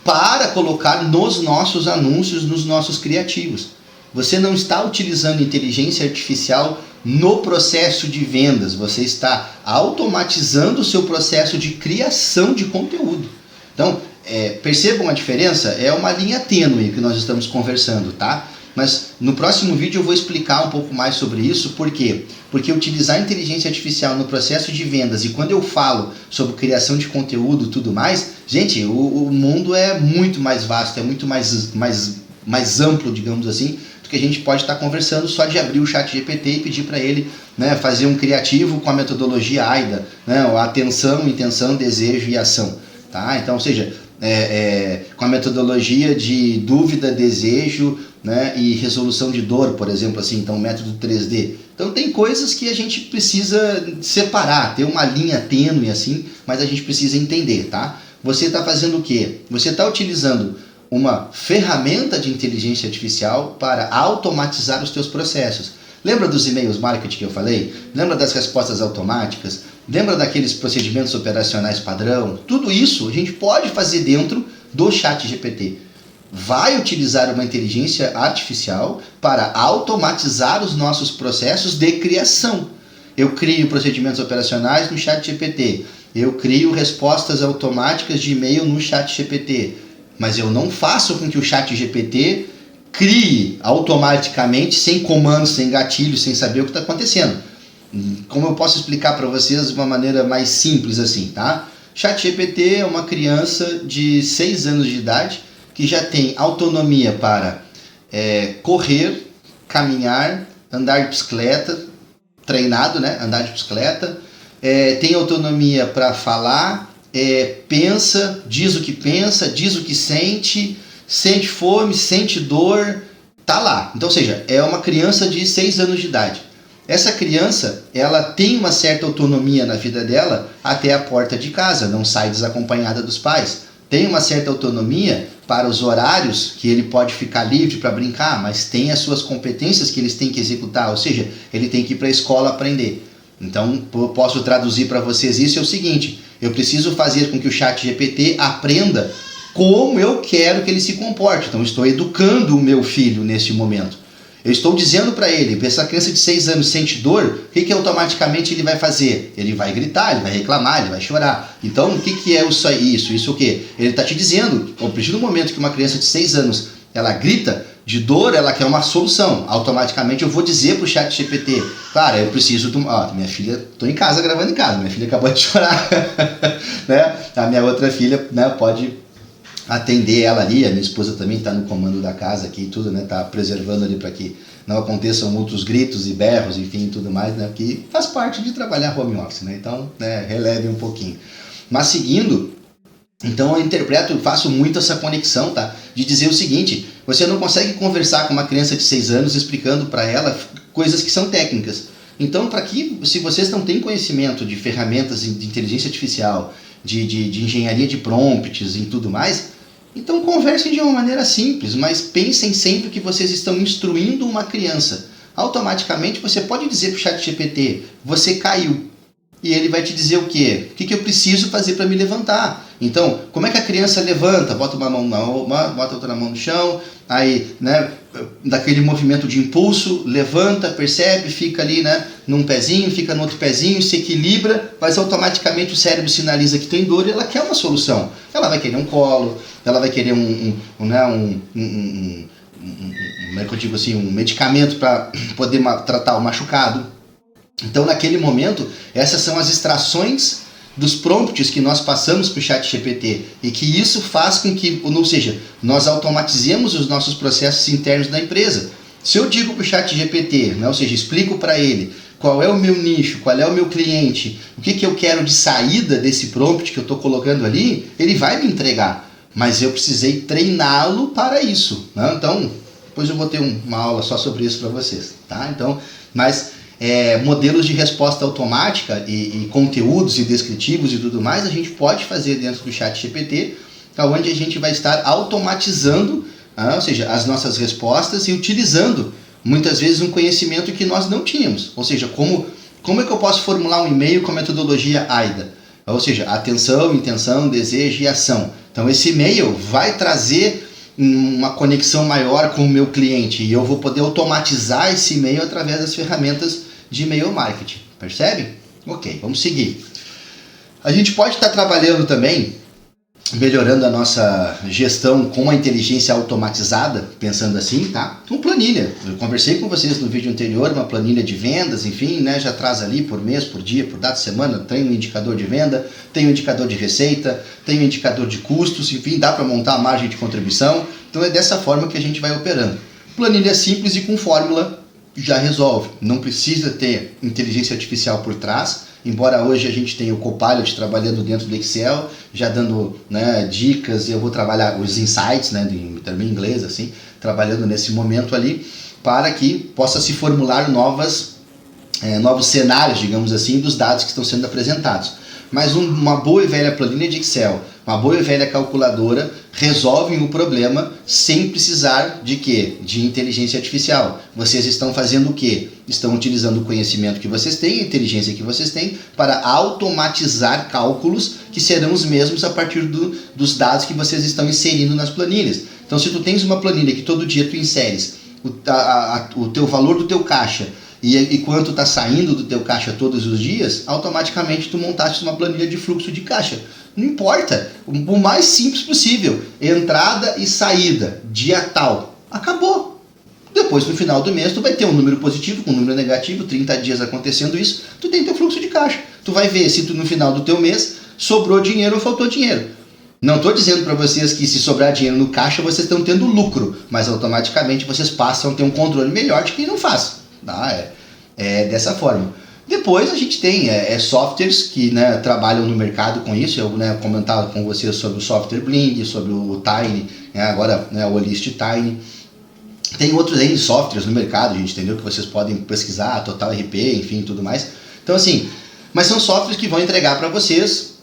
para colocar nos nossos anúncios, nos nossos criativos. Você não está utilizando inteligência artificial no processo de vendas, você está automatizando o seu processo de criação de conteúdo. Então, percebam a diferença? É uma linha tênue que nós estamos conversando, tá? Mas no próximo vídeo eu vou explicar um pouco mais sobre isso. Por quê? Porque utilizar a inteligência artificial no processo de vendas, e quando eu falo sobre criação de conteúdo e tudo mais, gente, o mundo é muito mais vasto, é muito mais amplo, digamos assim, do que a gente pode estar conversando só de abrir o ChatGPT e pedir para ele fazer um criativo com a metodologia AIDA, atenção, intenção, desejo e ação. Tá? Então, ou seja, com a metodologia de dúvida, desejo, e resolução de dor, por exemplo, assim, então método 3D. Então tem coisas que a gente precisa separar, ter uma linha tênue assim, mas a gente precisa entender, tá? Você está fazendo o quê? Você está utilizando uma ferramenta de inteligência artificial para automatizar os teus processos. Lembra dos e-mails marketing que eu falei? Lembra das respostas automáticas? Lembra daqueles procedimentos operacionais padrão? Tudo isso a gente pode fazer dentro do ChatGPT. Vai utilizar uma inteligência artificial para automatizar os nossos processos de criação. Eu crio procedimentos operacionais no ChatGPT. Eu crio respostas automáticas de e-mail no ChatGPT. Mas eu não faço com que o ChatGPT crie automaticamente, sem comandos, sem gatilhos, sem saber o que está acontecendo. Como eu posso explicar para vocês de uma maneira mais simples assim, tá? ChatGPT é uma criança de 6 anos de idade que já tem autonomia para correr, caminhar, andar de bicicleta, treinado, né? Andar de bicicleta, tem autonomia para falar, pensa, diz o que sente fome, sente dor, tá lá. Então, ou seja, é uma criança de 6 anos de idade. Essa criança, ela tem uma certa autonomia na vida dela até a porta de casa, não sai desacompanhada dos pais. Tem uma certa autonomia para os horários que ele pode ficar livre para brincar, mas tem as suas competências que eles têm que executar, ou seja, ele tem que ir para a escola aprender. Então, eu posso traduzir para vocês isso, é o seguinte: eu preciso fazer com que o ChatGPT aprenda como eu quero que ele se comporte. Então, eu estou educando o meu filho neste momento. Eu estou dizendo para ele, essa criança de 6 anos sente dor, o que automaticamente ele vai fazer? Ele vai gritar, ele vai reclamar, ele vai chorar. Então, o que é isso? Isso o quê? Ele está te dizendo, a partir do momento que uma criança de 6 anos, ela grita de dor, ela quer uma solução. Automaticamente eu vou dizer para o ChatGPT, claro, eu preciso de minha filha, estou em casa gravando em casa, minha filha acabou de chorar, né? A minha outra filha, né, pode atender ela ali, a minha esposa também está no comando da casa aqui e tudo, né, tá preservando ali para que não aconteçam outros gritos e berros, enfim, e tudo mais, né, que faz parte de trabalhar home office, né, então, né, releve um pouquinho. Mas seguindo, então eu faço muito essa conexão, tá, de dizer o seguinte: você não consegue conversar com uma criança de 6 anos explicando para ela coisas que são técnicas. Então, se vocês não têm conhecimento de ferramentas de inteligência artificial, de engenharia de prompts e tudo mais, então conversem de uma maneira simples, mas pensem sempre que vocês estão instruindo uma criança. Automaticamente você pode dizer para o ChatGPT, você caiu. E ele vai te dizer o quê? O que eu preciso fazer para me levantar? Então, como é que a criança levanta? Bota uma mão bota outra mão no chão, aí, né, daquele movimento de impulso, levanta, percebe, fica ali, né, num pezinho, fica no outro pezinho, se equilibra, mas automaticamente o cérebro sinaliza que tem dor e ela quer uma solução. Ela vai querer um colo, ela vai querer como é que eu digo assim, um medicamento para poder tratar o machucado. Então, naquele momento, essas são as extrações dos prompts que nós passamos para o ChatGPT e que isso faz com que, ou seja, nós automatizemos os nossos processos internos da empresa. Se eu digo para o ChatGPT, né, ou seja, explico para ele qual é o meu nicho, qual é o meu cliente, o que eu quero de saída desse prompt que eu estou colocando ali, ele vai me entregar, mas eu precisei treiná-lo para isso, né? Então, depois eu vou ter uma aula só sobre isso para vocês, tá? Então, mas modelos de resposta automática e conteúdos e descritivos e tudo mais, a gente pode fazer dentro do ChatGPT, onde a gente vai estar automatizando, ou seja, as nossas respostas e utilizando muitas vezes um conhecimento que nós não tínhamos. Ou seja, como é que eu posso formular um e-mail com a metodologia AIDA? Ou seja, atenção, intenção, desejo e ação. Então esse e-mail vai trazer uma conexão maior com o meu cliente e eu vou poder automatizar esse e-mail através das ferramentas de e-mail marketing, percebe? Ok, vamos seguir. A gente pode estar trabalhando também, melhorando a nossa gestão com a inteligência automatizada, pensando assim, tá? Com planilha. Eu conversei com vocês no vídeo anterior, uma planilha de vendas, enfim, né? Já traz ali por mês, por dia, por data, semana, tem um indicador de venda, tem um indicador de receita, tem um indicador de custos, enfim, dá para montar a margem de contribuição. Então é dessa forma que a gente vai operando. Planilha simples e com fórmula já resolve. Não precisa ter inteligência artificial por trás, embora hoje a gente tenha o Copilot trabalhando dentro do Excel, já dando, né, dicas, e eu vou trabalhar os insights, né, também em inglês, assim, trabalhando nesse momento ali, para que possa se formular novos cenários, digamos assim, dos dados que estão sendo apresentados. Mas uma boa e velha planilha de Excel, uma boa e velha calculadora resolvem o problema sem precisar de quê? De inteligência artificial. Vocês estão fazendo o quê? Estão utilizando o conhecimento que vocês têm, a inteligência que vocês têm, para automatizar cálculos que serão os mesmos a partir dos dados que vocês estão inserindo nas planilhas. Então, se tu tens uma planilha que todo dia tu inseres o teu valor do teu caixa e quanto está saindo do teu caixa todos os dias, automaticamente tu montaste uma planilha de fluxo de caixa. Não importa, o mais simples possível, entrada e saída, dia tal, acabou. Depois no final do mês tu vai ter um número positivo com um número negativo, 30 dias acontecendo isso, tu tem teu fluxo de caixa. Tu vai ver se tu no final do teu mês sobrou dinheiro ou faltou dinheiro. Não estou dizendo para vocês que se sobrar dinheiro no caixa vocês estão tendo lucro, mas automaticamente vocês passam a ter um controle melhor de quem não faz. tá? É dessa forma. Depois a gente tem softwares que, né, trabalham no mercado com isso. Eu, né, comentava com vocês sobre o software Bling, sobre o Tiny, né, agora, né, o Olist Tiny. Tem outros aí softwares no mercado, gente, entendeu? Que vocês podem pesquisar, Total RP, enfim, tudo mais. Então, assim, mas são softwares que vão entregar para vocês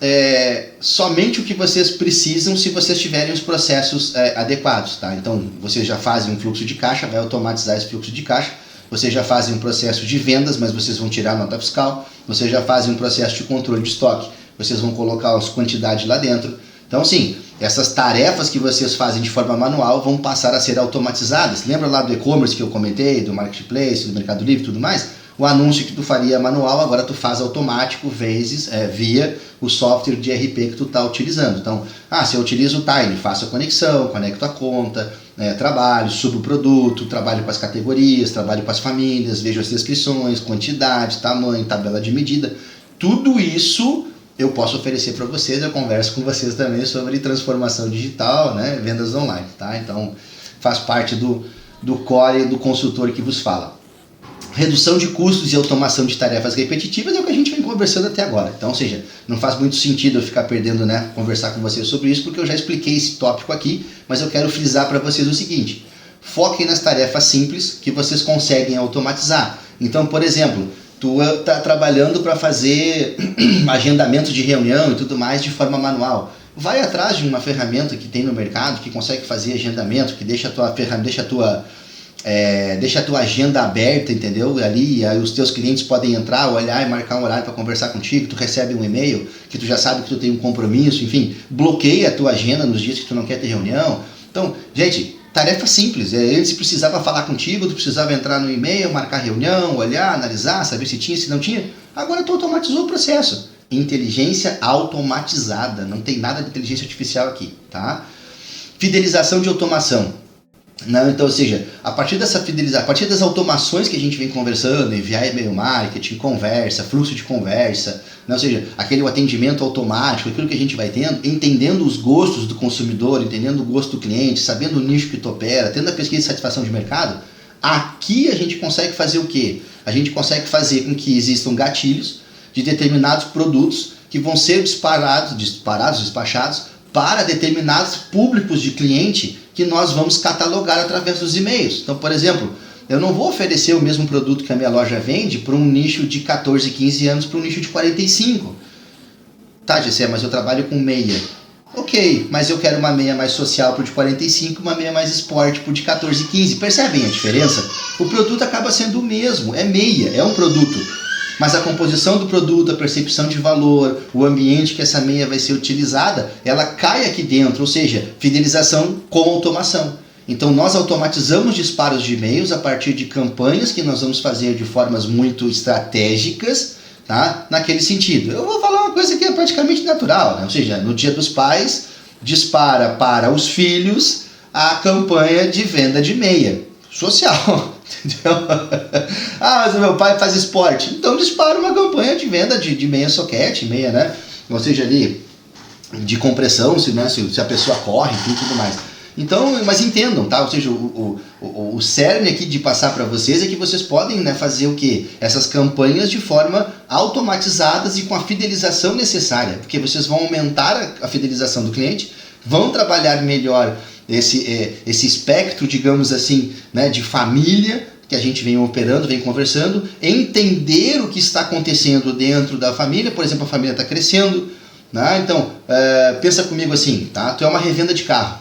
somente o que vocês precisam se vocês tiverem os processos adequados, tá? Então, vocês já fazem um fluxo de caixa, vai automatizar esse fluxo de caixa. Vocês já fazem um processo de vendas, mas vocês vão tirar a nota fiscal. Vocês já fazem um processo de controle de estoque, vocês vão colocar as quantidades lá dentro. Então, sim, essas tarefas que vocês fazem de forma manual vão passar a ser automatizadas. Lembra lá do e-commerce que eu comentei, do Marketplace, do Mercado Livre e tudo mais? O anúncio que tu faria manual, agora tu faz automático via o software de RP que tu está utilizando. Então, se eu utilizo o Tiny, faço a conexão, conecto a conta, trabalho, subo o produto, trabalho com as categorias, trabalho com as famílias, vejo as descrições, quantidade, tamanho, tabela de medida. Tudo isso eu posso oferecer para vocês, eu converso com vocês também sobre transformação digital, né, vendas online, tá? Então, faz parte do core do consultor que vos fala. Redução de custos e automação de tarefas repetitivas é o que a gente vem conversando até agora. Então, ou seja, não faz muito sentido eu ficar perdendo, né, conversar com vocês sobre isso, porque eu já expliquei esse tópico aqui, mas eu quero frisar para vocês o seguinte: foquem nas tarefas simples que vocês conseguem automatizar. Então, por exemplo, tu está trabalhando para fazer agendamento de reunião e tudo mais de forma manual. Vai atrás de uma ferramenta que tem no mercado que consegue fazer agendamento, que deixa a tua agenda aberta, entendeu? Ali aí os teus clientes podem entrar, olhar e marcar um horário para conversar contigo, tu recebe um e-mail que tu já sabe que tu tem um compromisso, enfim, bloqueia a tua agenda nos dias que tu não quer ter reunião. Então, gente, tarefa simples. Antes precisava falar contigo, tu precisava entrar no e-mail, marcar reunião, olhar, analisar, saber se tinha, se não tinha. Agora tu automatizou o processo. Inteligência automatizada, não tem nada de inteligência artificial aqui, tá? Fidelização de automação. Não, então, ou seja, a partir dessa fidelização, a partir das automações que a gente vem conversando, enviar e-mail marketing, conversa, fluxo de conversa, ou seja, aquele atendimento automático, aquilo que a gente vai tendo, entendendo os gostos do consumidor, entendendo o gosto do cliente, sabendo o nicho que tu opera, tendo a pesquisa de satisfação de mercado, aqui a gente consegue fazer o quê? A gente consegue fazer com que existam gatilhos de determinados produtos que vão ser despachados para determinados públicos de cliente que nós vamos catalogar através dos e-mails. Então, por exemplo, eu não vou oferecer o mesmo produto que a minha loja vende para um nicho de 14, 15 anos para um nicho de 45. Tá, Gessé, mas eu trabalho com meia. Ok, mas eu quero uma meia mais social para o de 45, uma meia mais esporte para o de 14, 15. Percebem a diferença? O produto acaba sendo o mesmo, é meia, é um produto. Mas a composição do produto, a percepção de valor, o ambiente que essa meia vai ser utilizada, ela cai aqui dentro, ou seja, fidelização com automação. Então nós automatizamos disparos de e-mails a partir de campanhas que nós vamos fazer de formas muito estratégicas, tá? Naquele sentido. Eu vou falar uma coisa que é praticamente natural, né? Ou seja, no Dia dos Pais, dispara para os filhos a campanha de venda de meia social. Entendeu? Mas o meu pai faz esporte, então dispara uma campanha de venda de meia soquete, meia, né? Ou seja, ali de compressão, se a pessoa corre e tudo mais. Então, mas entendam, tá? Ou seja, o cerne aqui de passar para vocês é que vocês podem, né, fazer o quê? Essas campanhas de forma automatizadas e com a fidelização necessária, porque vocês vão aumentar a fidelização do cliente, vão trabalhar melhor esse espectro, digamos assim, né, de família que a gente vem operando, vem conversando, entender o que está acontecendo dentro da família. Por exemplo, a família está crescendo, né? Então, pensa comigo assim, tá? Tu é uma revenda de carro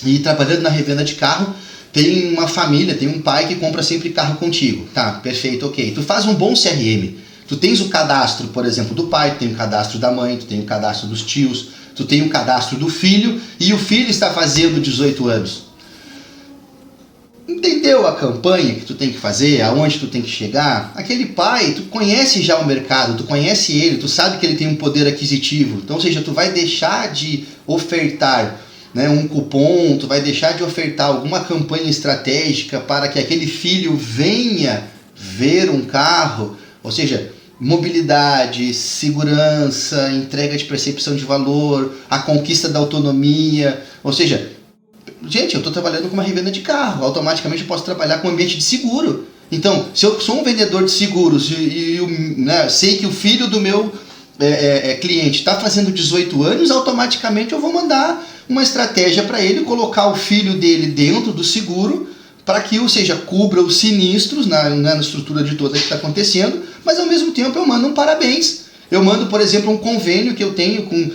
e trabalhando na revenda de carro tem uma família, tem um pai que compra sempre carro contigo, tá? Perfeito, ok. Tu faz um bom CRM, tu tens o cadastro, por exemplo, do pai, tu tem o cadastro da mãe, tu tem o cadastro dos tios, tu tem o cadastro do filho e o filho está fazendo 18 anos. Entendeu a campanha que tu tem que fazer, aonde tu tem que chegar? Aquele pai, tu conhece já o mercado, tu conhece ele, tu sabe que ele tem um poder aquisitivo. Então, ou seja, tu vai deixar de ofertar, né, um cupom, tu vai deixar de ofertar alguma campanha estratégica para que aquele filho venha ver um carro, ou seja, mobilidade, segurança, entrega de percepção de valor, a conquista da autonomia. Ou seja, gente, eu estou trabalhando com uma revenda de carro, automaticamente eu posso trabalhar com um ambiente de seguro. Então, se eu sou um vendedor de seguros né, sei que o filho do meu cliente está fazendo 18 anos, automaticamente eu vou mandar uma estratégia para ele colocar o filho dele dentro do seguro para que, ou seja, cubra os sinistros na estrutura de toda que está acontecendo, mas ao mesmo tempo eu mando um parabéns. Eu mando, por exemplo, um convênio que eu tenho com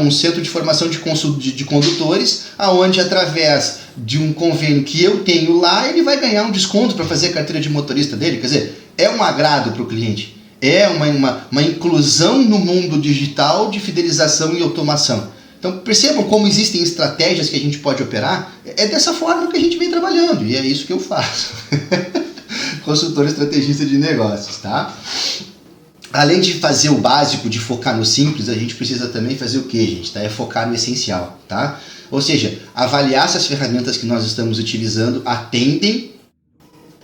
um centro de formação de condutores, aonde através de um convênio que eu tenho lá, ele vai ganhar um desconto para fazer a carteira de motorista dele. Quer dizer, é um agrado para o cliente, é uma inclusão no mundo digital de fidelização e automação. Então percebam como existem estratégias que a gente pode operar. É dessa forma que a gente vem trabalhando, e é isso que eu faço. Consultor estrategista de negócios, tá? Além de fazer o básico, de focar no simples, a gente precisa também fazer o que, gente? Tá? É focar no essencial, tá? Ou seja, avaliar se as ferramentas que nós estamos utilizando atendem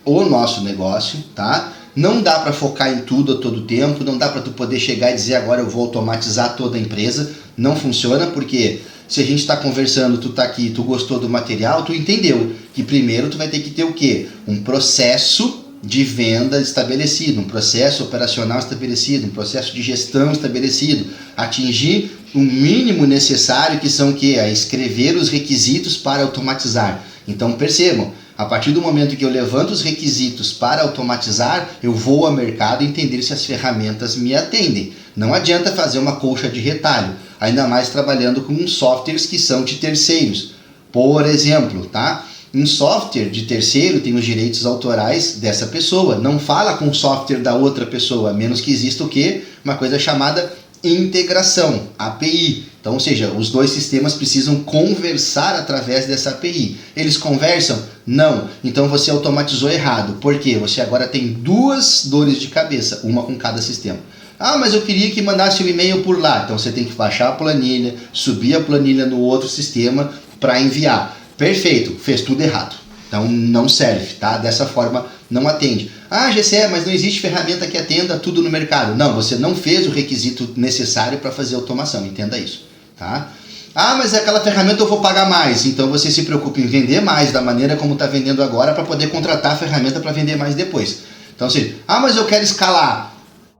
o nosso negócio, tá? Não dá para focar em tudo a todo tempo, não dá para tu poder chegar e dizer agora eu vou automatizar toda a empresa. Não funciona, porque se a gente está conversando, tu tá aqui, tu gostou do material, tu entendeu que primeiro tu vai ter que ter o quê? Um processo de venda estabelecido, um processo operacional estabelecido, um processo de gestão estabelecido, atingir o mínimo necessário, que são o quê? A escrever os requisitos para automatizar. Então percebam, a partir do momento que eu levanto os requisitos para automatizar, eu vou ao mercado entender se as ferramentas me atendem. Não adianta fazer uma colcha de retalho, ainda mais trabalhando com softwares que são de terceiros. Por exemplo, tá? Um software de terceiro tem os direitos autorais dessa pessoa, não fala com o software da outra pessoa, a menos que exista o quê? Uma coisa chamada integração, API. Então, ou seja, os dois sistemas precisam conversar através dessa API. Eles conversam? Não. Então você automatizou errado. Por quê? Você agora tem duas dores de cabeça, uma com cada sistema. Ah, mas eu queria que mandasse um e-mail por lá. Então você tem que baixar a planilha, subir a planilha no outro sistema para enviar. Perfeito, fez tudo errado. Então não serve, tá? Dessa forma não atende. Ah, GCE, mas não existe ferramenta que atenda tudo no mercado. Não, você não fez o requisito necessário para fazer automação, entenda isso, tá? Ah, mas aquela ferramenta eu vou pagar mais. Então você se preocupa em vender mais da maneira como está vendendo agora para poder contratar a ferramenta para vender mais depois. Então assim, mas eu quero escalar.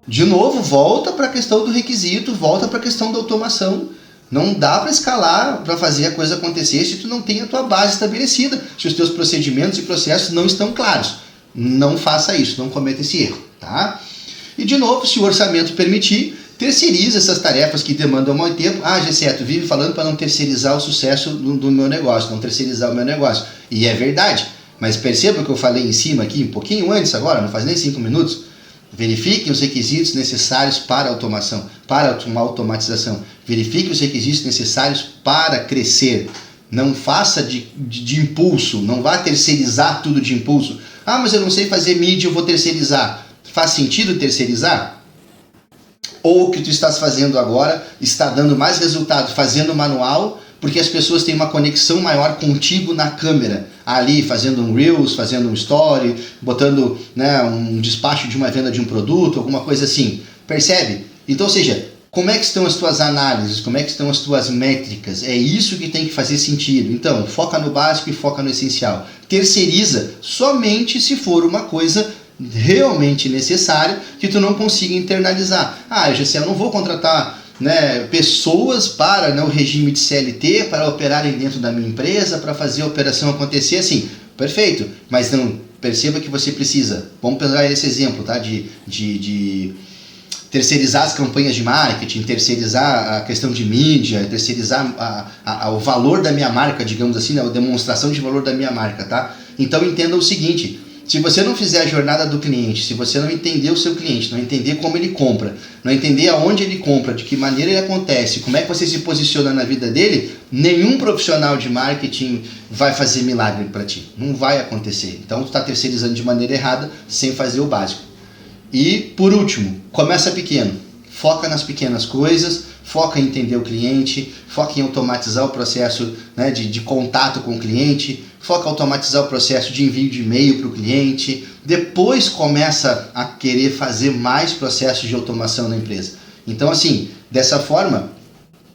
De novo, volta para a questão do requisito, volta para a questão da automação. Não dá para escalar, para fazer a coisa acontecer se tu não tem a tua base estabelecida, se os teus procedimentos e processos não estão claros. Não faça isso, não cometa esse erro, tá? E de novo, se o orçamento permitir, terceiriza essas tarefas que demandam muito tempo. Ah, GCE, tu vive falando para não terceirizar o sucesso do meu negócio, não terceirizar o meu negócio. E é verdade, mas perceba que eu falei em cima aqui, um pouquinho antes agora, não faz nem 5 minutos. Verifiquem os requisitos necessários para automação, para uma automatização. Verifiquem os requisitos necessários para crescer. Não faça de impulso, não vá terceirizar tudo de impulso. Ah, mas eu não sei fazer mídia, eu vou terceirizar. Faz sentido terceirizar? Ou o que tu estás fazendo agora está dando mais resultado fazendo manual, porque as pessoas têm uma conexão maior contigo na câmera, ali fazendo um Reels, fazendo um Story, botando um despacho de uma venda de um produto, alguma coisa assim. Percebe? Então, ou seja, como é que estão as tuas análises, como é que estão as tuas métricas? É isso que tem que fazer sentido. Então, foca no básico e foca no essencial. Terceiriza somente se for uma coisa realmente necessária que tu não consiga internalizar. Ah, GCE, eu não vou contratar pessoas para o regime de CLT para operarem dentro da minha empresa, para fazer a operação acontecer assim. Perfeito, mas não perceba que você precisa. Vamos pegar esse exemplo, tá? De terceirizar as campanhas de marketing, terceirizar a questão de mídia, terceirizar o valor da minha marca, digamos assim, a demonstração de valor da minha marca, tá? Então entenda o seguinte. Se você não fizer a jornada do cliente, se você não entender o seu cliente, não entender como ele compra, não entender aonde ele compra, de que maneira ele acontece, como é que você se posiciona na vida dele, nenhum profissional de marketing vai fazer milagre para ti. Não vai acontecer. Então tu está terceirizando de maneira errada, sem fazer o básico. E por último, começa pequeno. Foca nas pequenas coisas, foca em entender o cliente, foca em automatizar o processo de contato com o cliente, foca em automatizar o processo de envio de e-mail para o cliente, depois começa a querer fazer mais processos de automação na empresa. Então assim, dessa forma,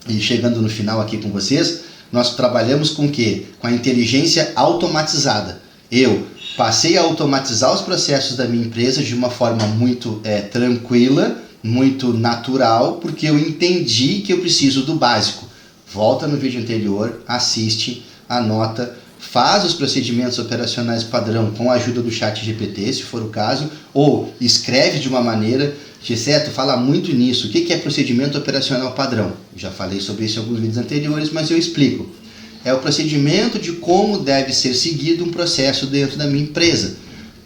e chegando no final aqui com vocês, nós trabalhamos com o quê? Com a inteligência automatizada. Eu Passei a automatizar os processos da minha empresa de uma forma muito tranquila, muito natural, porque eu entendi que eu preciso do básico. Volta no vídeo anterior, assiste, anota, faz os procedimentos operacionais padrão com a ajuda do ChatGPT, se for o caso, ou escreve de uma maneira. Gesseto fala muito nisso. O que é procedimento operacional padrão? Já falei sobre isso em alguns vídeos anteriores, mas eu explico. É o procedimento de como deve ser seguido um processo dentro da minha empresa.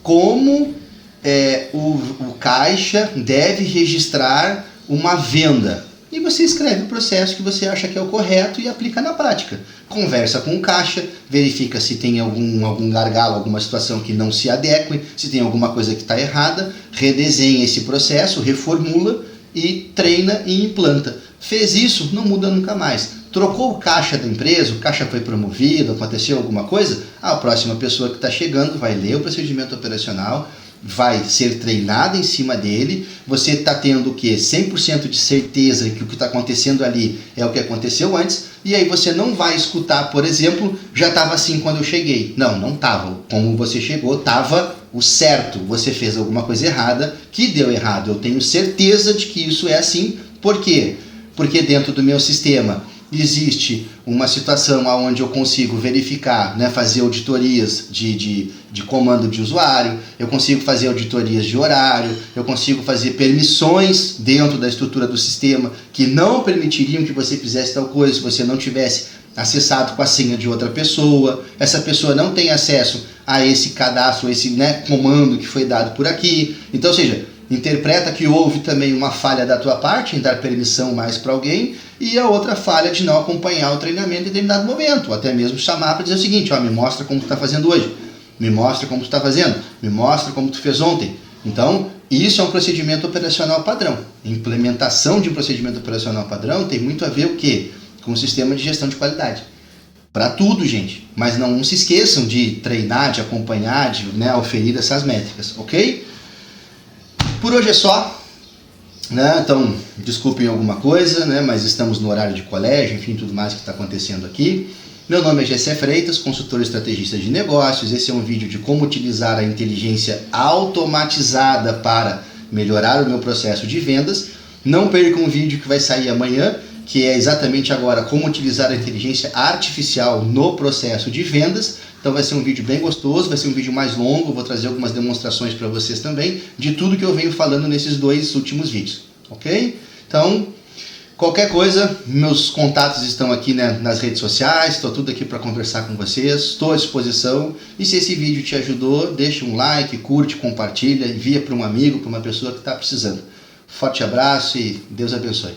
Como o caixa deve registrar uma venda. E você escreve o processo que você acha que é o correto e aplica na prática. Conversa com o caixa, verifica se tem algum gargalo, alguma situação que não se adeque, se tem alguma coisa que está errada, redesenha esse processo, reformula e treina e implanta. Fez isso, não muda nunca mais. Trocou o caixa da empresa, o caixa foi promovido, aconteceu alguma coisa, a próxima pessoa que está chegando vai ler o procedimento operacional, vai ser treinada em cima dele, você está tendo o quê? 100% de certeza que o que está acontecendo ali é o que aconteceu antes, e aí você não vai escutar, por exemplo, já estava assim quando eu cheguei. Não estava. Como você chegou, estava o certo. Você fez alguma coisa errada, que deu errado. Eu tenho certeza de que isso é assim. Por quê? Porque dentro do meu sistema existe uma situação onde eu consigo verificar, fazer auditorias de comando de usuário, eu consigo fazer auditorias de horário, eu consigo fazer permissões dentro da estrutura do sistema que não permitiriam que você fizesse tal coisa se você não tivesse acessado com a senha de outra pessoa, essa pessoa não tem acesso a esse cadastro, esse comando que foi dado por aqui. Então, ou seja, interpreta que houve também uma falha da tua parte em dar permissão mais para alguém e a outra falha de não acompanhar o treinamento em determinado momento, ou até mesmo chamar para dizer o seguinte, me mostra como tu está fazendo hoje, me mostra como tu está fazendo, me mostra como tu fez ontem. Então, isso é um procedimento operacional padrão. Implementação de um procedimento operacional padrão tem muito a ver o quê? Com o sistema de gestão de qualidade. Para tudo, gente. Mas não se esqueçam de treinar, de acompanhar, de oferir essas métricas, ok? Por hoje é só, então desculpem alguma coisa, mas estamos no horário de colégio, enfim, tudo mais que está acontecendo aqui. Meu nome é Gessé Freitas, consultor estrategista de negócios. Esse é um vídeo de como utilizar a inteligência automatizada para melhorar o meu processo de vendas. Não percam um vídeo que vai sair amanhã, que é exatamente agora como utilizar a inteligência artificial no processo de vendas. Então vai ser um vídeo bem gostoso, vai ser um vídeo mais longo, vou trazer algumas demonstrações para vocês também, de tudo que eu venho falando nesses 2 últimos vídeos, ok? Então, qualquer coisa, meus contatos estão aqui nas redes sociais, estou tudo aqui para conversar com vocês, estou à disposição. E se esse vídeo te ajudou, deixa um like, curte, compartilha, envia para um amigo, para uma pessoa que está precisando. Forte abraço e Deus abençoe.